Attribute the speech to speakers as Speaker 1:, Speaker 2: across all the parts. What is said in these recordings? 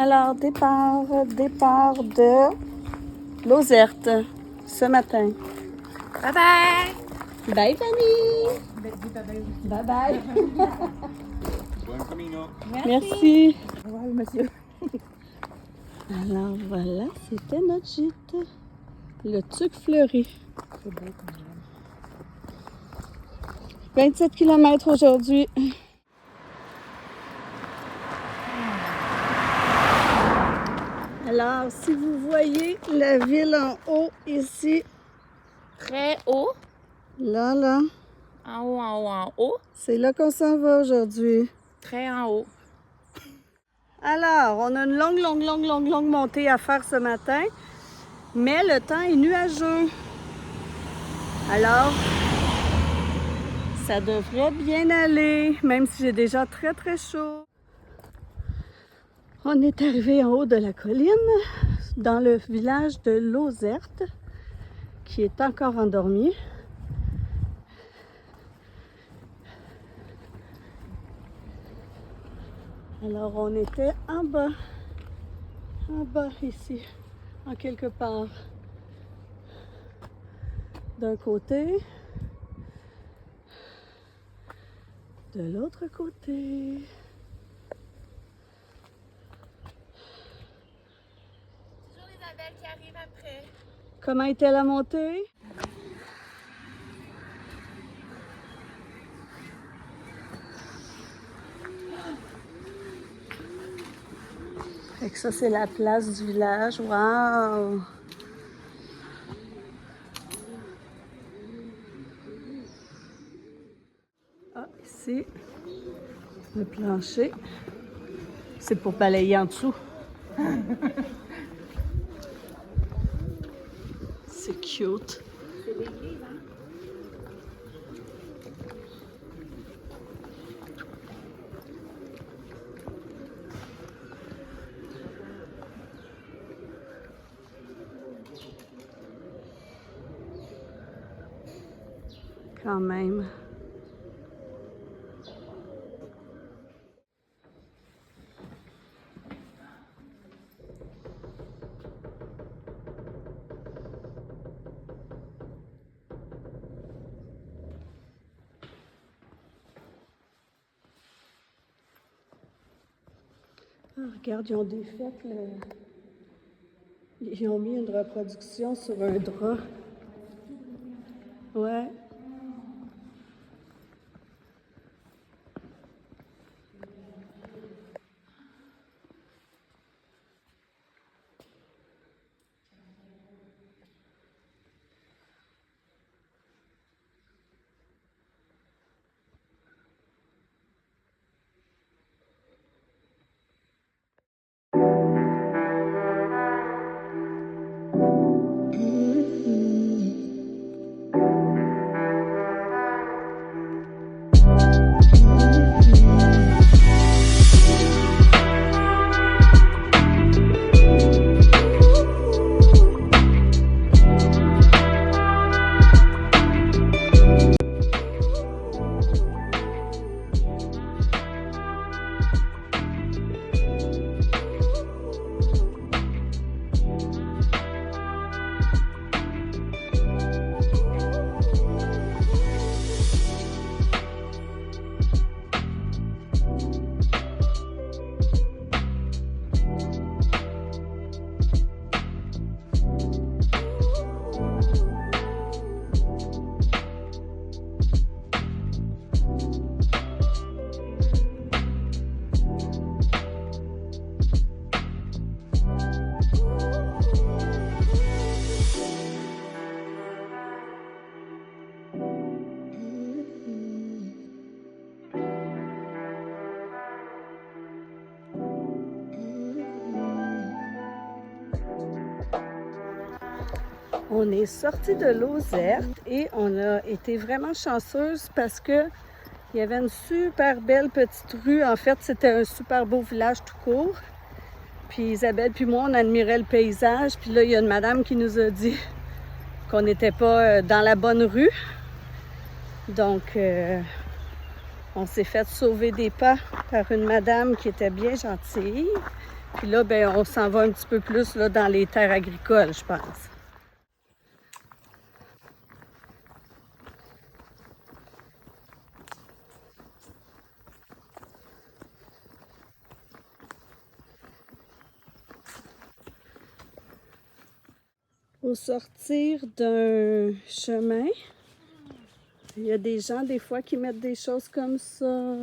Speaker 1: Alors, départ de Lozerte ce matin.
Speaker 2: Bye bye!
Speaker 1: Bye, Fanny! Bye bye!
Speaker 3: Buon camino.
Speaker 1: Merci!
Speaker 2: Au revoir, monsieur.
Speaker 1: Alors voilà, c'était notre gîte. Le Tuc fleuri.
Speaker 2: C'est beau quand même.
Speaker 1: 27 km aujourd'hui. Alors, si vous voyez la ville en haut ici,
Speaker 2: Très haut.
Speaker 1: là,
Speaker 2: En haut, en haut, en haut.
Speaker 1: c'est là qu'on s'en va aujourd'hui.
Speaker 2: Très en haut.
Speaker 1: Alors, on a une longue montée à faire ce matin, mais le temps est nuageux. Alors, ça devrait bien aller, même si j'ai déjà très chaud. On est arrivé en haut de la colline, dans le village de Lozerte, qui est encore endormi. Alors, on était en bas ici, en quelque part. D'un côté, de l'autre côté.
Speaker 2: Toujours Isabelle qui arrive après.
Speaker 1: Comment était la montée? Fait que ça, c'est la place du village. Wow! Ah, ici, le plancher. C'est pour balayer en dessous. C'est cute.
Speaker 2: C'est l'église, hein?
Speaker 1: Quand même. Ah, regarde, ils ont défait Ils ont mis une reproduction sur un drap. Ouais. On est sorti de Lozerte et on a été vraiment chanceuse parce que il y avait une super belle petite rue. En fait, c'était un super beau village tout court. Puis Isabelle puis moi, on admirait le paysage. Puis là, il y a une madame qui nous a dit qu'on n'était pas dans la bonne rue. Donc, on s'est fait sauver des pas par une madame qui était bien gentille. Puis là, ben, on s'en va un petit peu plus là, dans les terres agricoles, je pense. Au sortir d'un chemin, il y a des gens des fois qui mettent des choses comme ça.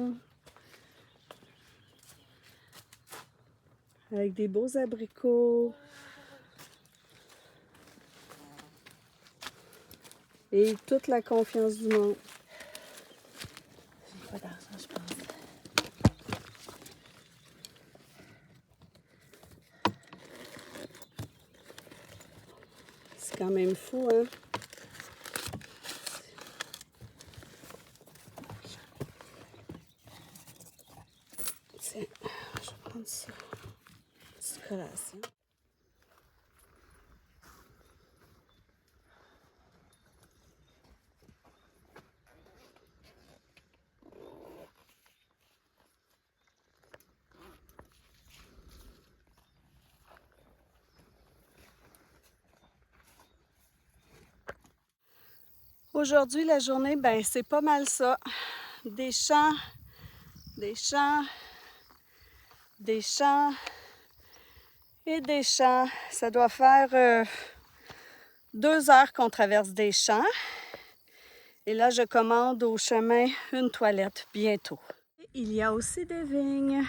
Speaker 1: Avec des beaux abricots. Et toute la confiance du monde.
Speaker 2: J'ai pas d'argent, je pense.
Speaker 1: C'est quand même fou, hein? Tiens, je vais prendre ça. Petite collation. Aujourd'hui, la journée, ben c'est pas mal ça. Des champs, des champs, des champs et des champs. Ça doit faire 2 heures qu'on traverse des champs. Et là, je commande au chemin une toilette bientôt. Il y a aussi des vignes.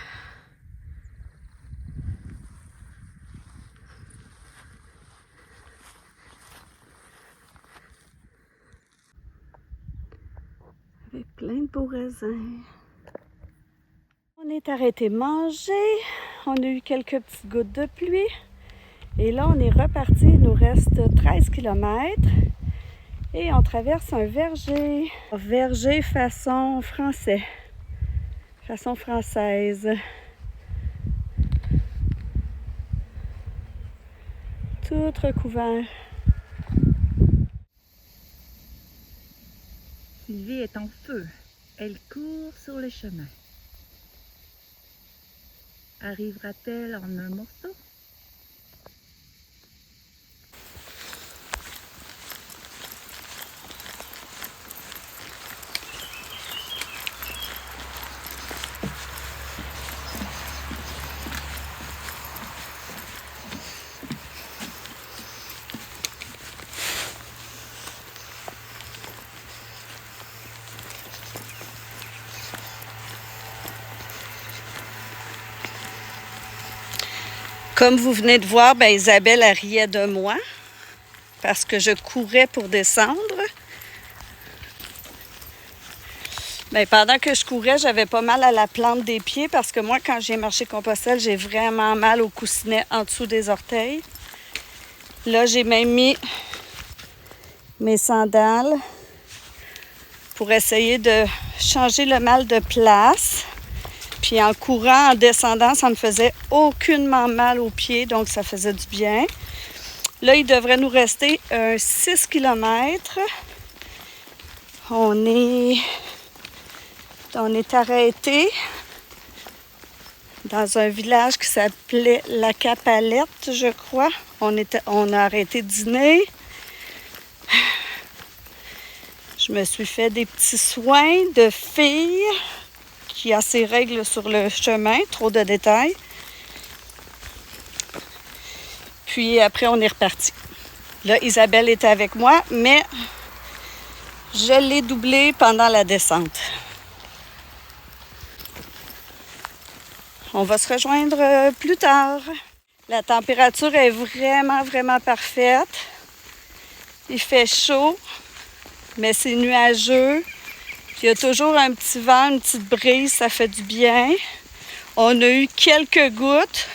Speaker 1: Avec plein de beaux raisins. On est arrêté manger. On a eu quelques petites gouttes de pluie. Et là, on est reparti. Il nous reste 13 km. Et on traverse un verger. Verger façon français. Façon française. Tout recouvert.
Speaker 4: Sylvie est en feu. Elle court sur le chemin. Arrivera-t-elle en un morceau?
Speaker 1: Comme vous venez de voir, ben Isabelle elle riait de moi parce que je courais pour descendre. Ben, pendant que je courais, j'avais pas mal à la plante des pieds parce que moi, quand j'ai marché Compostelle, j'ai vraiment mal au coussinet en dessous des orteils. Là, j'ai même mis mes sandales pour essayer de changer le mal de place. Puis en courant, en descendant, ça ne me faisait aucunement mal aux pieds, donc ça faisait du bien. Là, il devrait nous rester 6 km. On est arrêté dans un village qui s'appelait La Capalette, je crois. On a arrêté de dîner. Je me suis fait des petits soins de fille qui a ses règles sur le chemin, trop de détails. Puis après, on est reparti. Là, Isabelle était avec moi, mais je l'ai doublée pendant la descente. On va se rejoindre plus tard. La température est vraiment, vraiment parfaite. Il fait chaud, mais c'est nuageux. Il y a toujours un petit vent, une petite brise, ça fait du bien. On a eu quelques gouttes.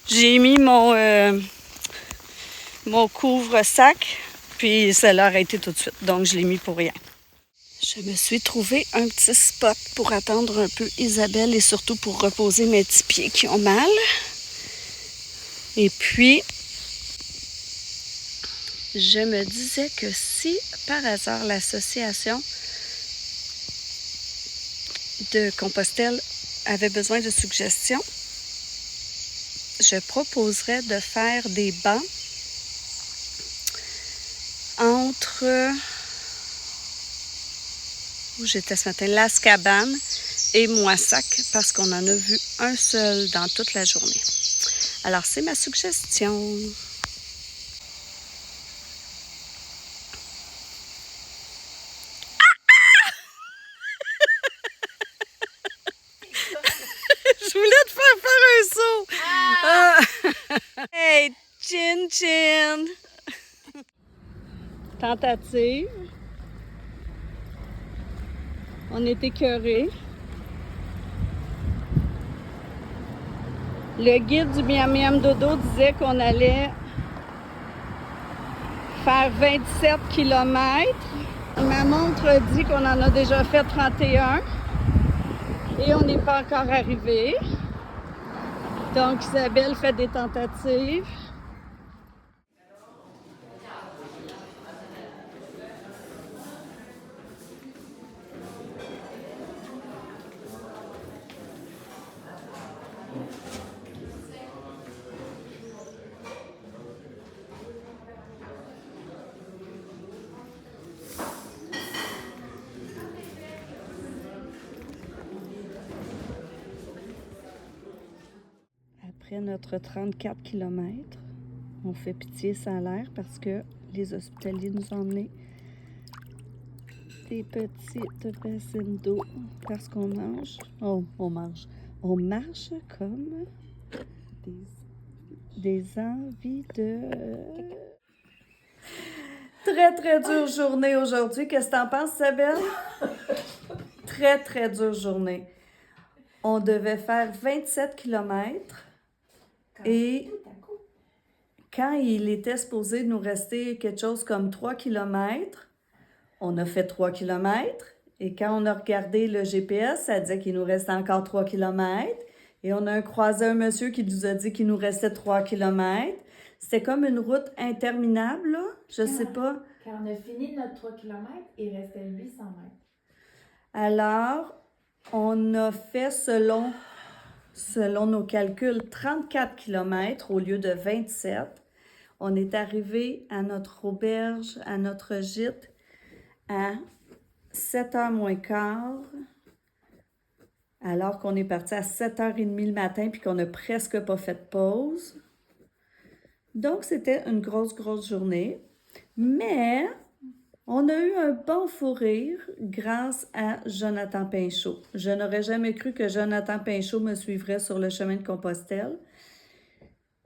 Speaker 1: J'ai mis mon couvre-sac, puis ça l'a arrêté tout de suite. Donc, je l'ai mis pour rien. Je me suis trouvé un petit spot pour attendre un peu Isabelle et surtout pour reposer mes petits pieds qui ont mal. Et puis, je me disais que si, par hasard, l'association de Compostelle avait besoin de suggestions, je proposerais de faire des bancs entre où j'étais ce matin, Las Cabanes et Moissac, parce qu'on en a vu un seul dans toute la journée. Alors, c'est ma suggestion. Je voulais te faire un saut. Ah. Hey, chin chin. Tentative. On est écœurés. Le guide du Miam Miam Dodo disait qu'on allait faire 27 km. Ma montre dit qu'on en a déjà fait 31. Et on n'est pas encore arrivé. Donc Isabelle fait des tentatives. Après notre 34 km, on fait pitié sans l'air parce que les hospitaliers nous ont emmené des petites bassines d'eau parce qu'on mange. Oh, on marche comme des envies de... Très dure journée aujourd'hui. Qu'est-ce que t'en penses, Isabelle? Très dure journée. On devait faire 27 km. Et quand il était supposé nous rester quelque chose comme 3 km, on a fait 3 km. Et quand on a regardé le GPS, ça disait qu'il nous restait encore 3 km. Et on a croisé un monsieur qui nous a dit qu'il nous restait 3 km. C'était comme une route interminable, là. Je sais pas.
Speaker 2: Quand on a fini notre 3 km, il restait 800 mètres.
Speaker 1: Alors, on a fait selon nos calculs, 34 km au lieu de 27. On est arrivé à notre auberge, à notre gîte, à 7h moins quart, alors qu'on est parti à 7h30 le matin puis qu'on n'a presque pas fait de pause. Donc, c'était une grosse journée. Mais on a eu un bon fou rire grâce à Jonathan Pinchot. Je n'aurais jamais cru que Jonathan Pinchot me suivrait sur le chemin de Compostelle.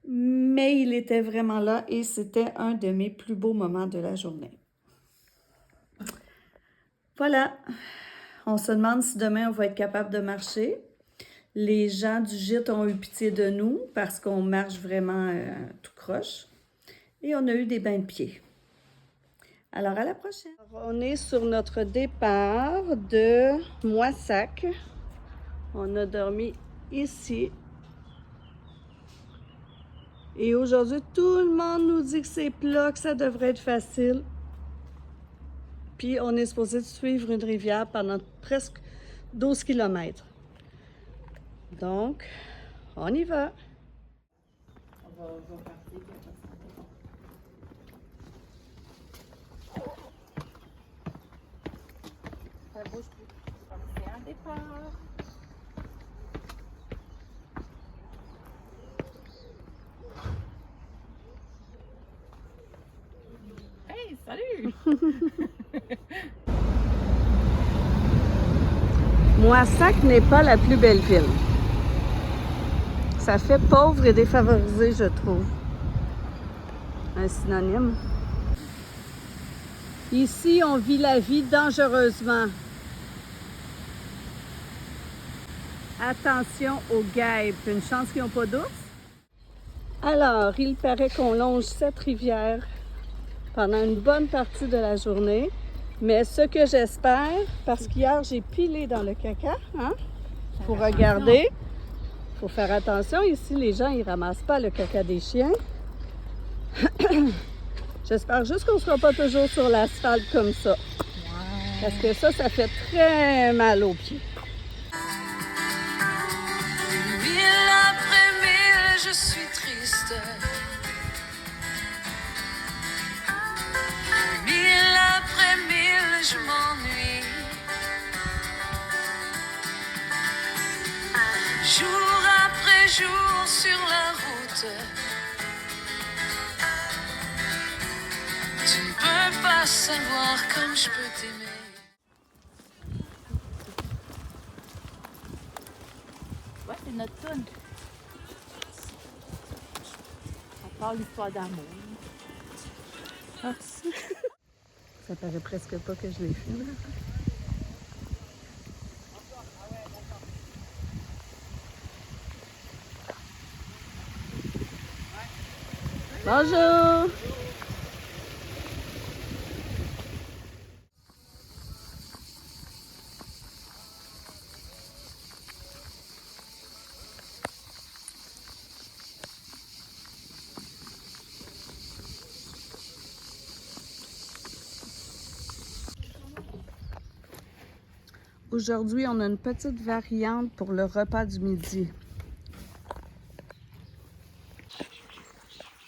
Speaker 1: Mais il était vraiment là et c'était un de mes plus beaux moments de la journée. Voilà. On se demande si demain on va être capable de marcher. Les gens du gîte ont eu pitié de nous parce qu'on marche vraiment tout croche. Et on a eu des bains de pied. Alors, à la prochaine. Alors, on est sur notre départ de Moissac. On a dormi ici. Et aujourd'hui, tout le monde nous dit que c'est plat, que ça devrait être facile. Puis, on est supposé suivre une rivière pendant presque 12 km. Donc, on y va.
Speaker 2: On va partir. Ça bouge plus. C'est un départ. Hey, salut!
Speaker 1: Moissac n'est pas la plus belle ville. Ça fait pauvre et défavorisé, je trouve. Un synonyme. Ici, on vit la vie dangereusement. Attention aux guêpes. Une chance qu'ils n'ont pas d'ours. Alors, il paraît qu'on longe cette rivière pendant une bonne partie de la journée. Mais ce que j'espère, parce qu'hier, j'ai pilé dans le caca, hein? Faut regarder. Faut faire attention. Ici, les gens, ils ramassent pas le caca des chiens. J'espère juste qu'on ne sera pas toujours sur l'asphalte comme ça. Wow. Parce que ça fait très mal aux pieds.
Speaker 5: 1000 après 1000 je suis triste. Mille après mille, je m'ennuie. Jour après jour sur la route. Tu ne peux pas savoir comme je peux t'aimer.
Speaker 4: Ouais, c'est notre tonne. À part l'histoire d'amour.
Speaker 1: Merci. Ça paraît presque pas que je l'ai fait, là. Bonjour! Aujourd'hui, on a une petite variante pour le repas du midi.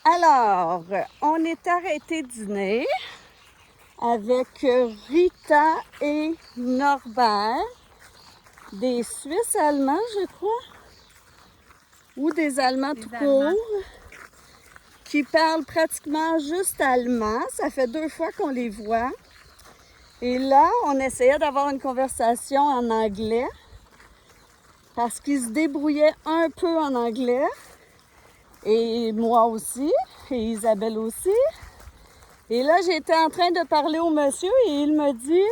Speaker 1: Alors, on est arrêté dîner avec Rita et Norbert, des Suisses allemands, je crois, ou des Allemands tout court, qui parlent pratiquement juste allemand. Ça fait 2 fois qu'on les voit. Et là, on essayait d'avoir une conversation en anglais parce qu'ils se débrouillaient un peu en anglais. Et moi aussi, et Isabelle aussi. Et là, j'étais en train de parler au monsieur et il me dit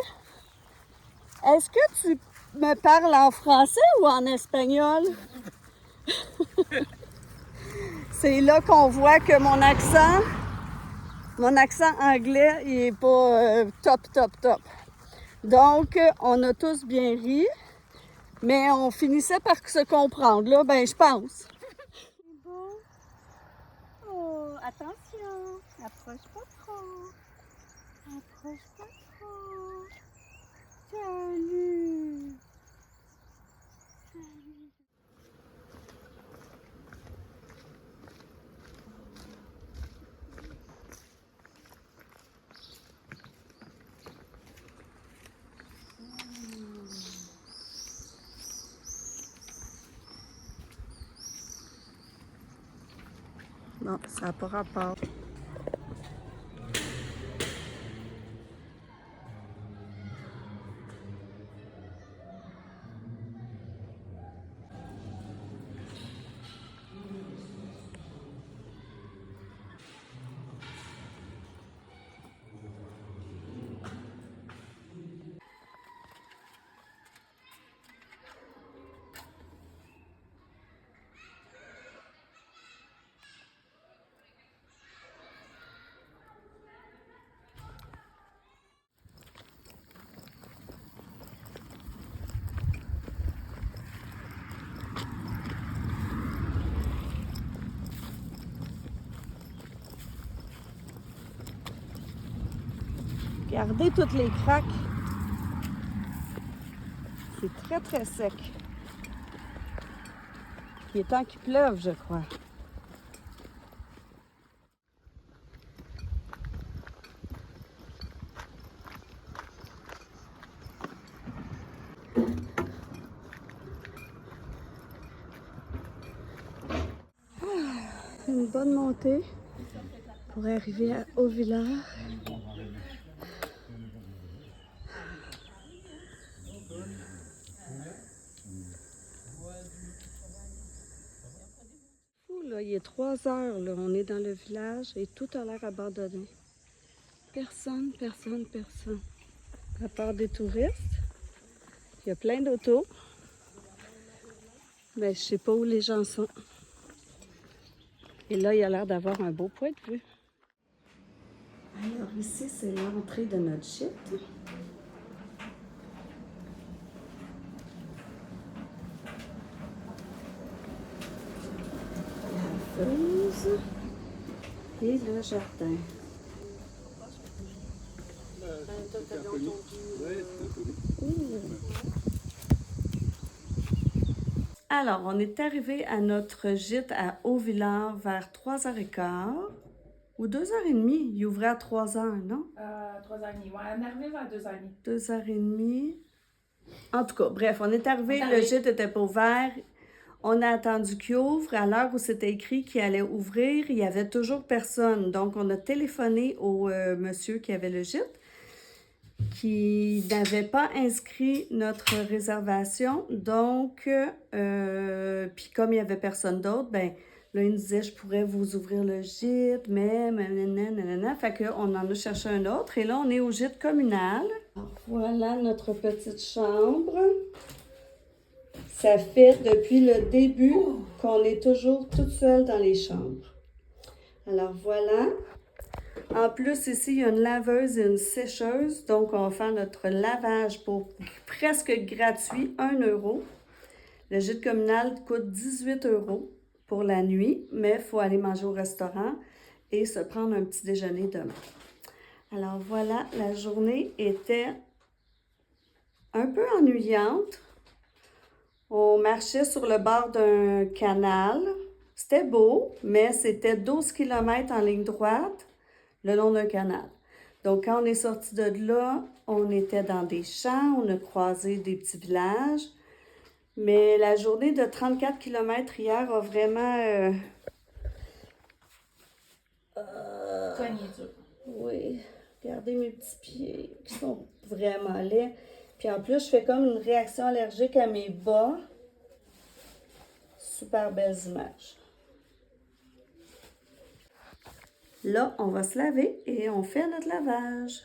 Speaker 1: « Est-ce que tu me parles en français ou en espagnol? » C'est là qu'on voit que mon accent anglais, il est pas top. Donc, on a tous bien ri, mais on finissait par se comprendre, là, ben je pense. Bon. Oh, attention, approche pas trop. Approche pas trop. Salut. Non, ça n'a pas rapport. Regardez toutes les craques. C'est très sec. Il est temps qu'il pleuve, je crois. Une bonne montée pour arriver au village. Là, il est 3 heures, là. On est dans le village et tout a l'air abandonné. Personne. À part des touristes. Il y a plein d'autos. Mais je sais pas où les gens sont. Et là, il y a l'air d'avoir un beau point de vue. Alors ici, c'est l'entrée de notre gîte. La fuse et le jardin. Alors, on est arrivé à notre gîte à Haut-Villard vers 3h15 ou 2h30. Il ouvrait à 3h, non?
Speaker 2: 3h30. Ouais, on est arrivé vers 2h30.
Speaker 1: 2h30. En tout cas, bref, on est arrivé, le gîte n'était pas ouvert. On a attendu qu'il ouvre. À l'heure où c'était écrit qu'il allait ouvrir, il n'y avait toujours personne. Donc, on a téléphoné au monsieur qui avait le gîte, qui n'avait pas inscrit notre réservation. Donc, puis comme il n'y avait personne d'autre, ben là, il nous disait, je pourrais vous ouvrir le gîte, mais nanana. Fait qu'on en a cherché un autre. Et là, on est au gîte communal. Alors, voilà notre petite chambre. Ça fait depuis le début qu'on est toujours toute seule dans les chambres. Alors, voilà. En plus, ici, il y a une laveuse et une sécheuse. Donc, on va faire notre lavage pour presque gratuit, 1 €. Le gîte communal coûte 18 € pour la nuit, mais il faut aller manger au restaurant et se prendre un petit déjeuner demain. Alors, voilà, la journée était un peu ennuyante. On marchait sur le bord d'un canal. C'était beau, mais c'était 12 km en ligne droite le long d'un canal. Donc, quand on est sorti de là, on était dans des champs, on a croisé des petits villages. Mais la journée de 34 km hier a vraiment...
Speaker 2: Cogné dur.
Speaker 1: Oui, regardez mes petits pieds qui sont vraiment laids. Puis en plus, je fais comme une réaction allergique à mes bas. Super belles images. Là, on va se laver et on fait notre lavage.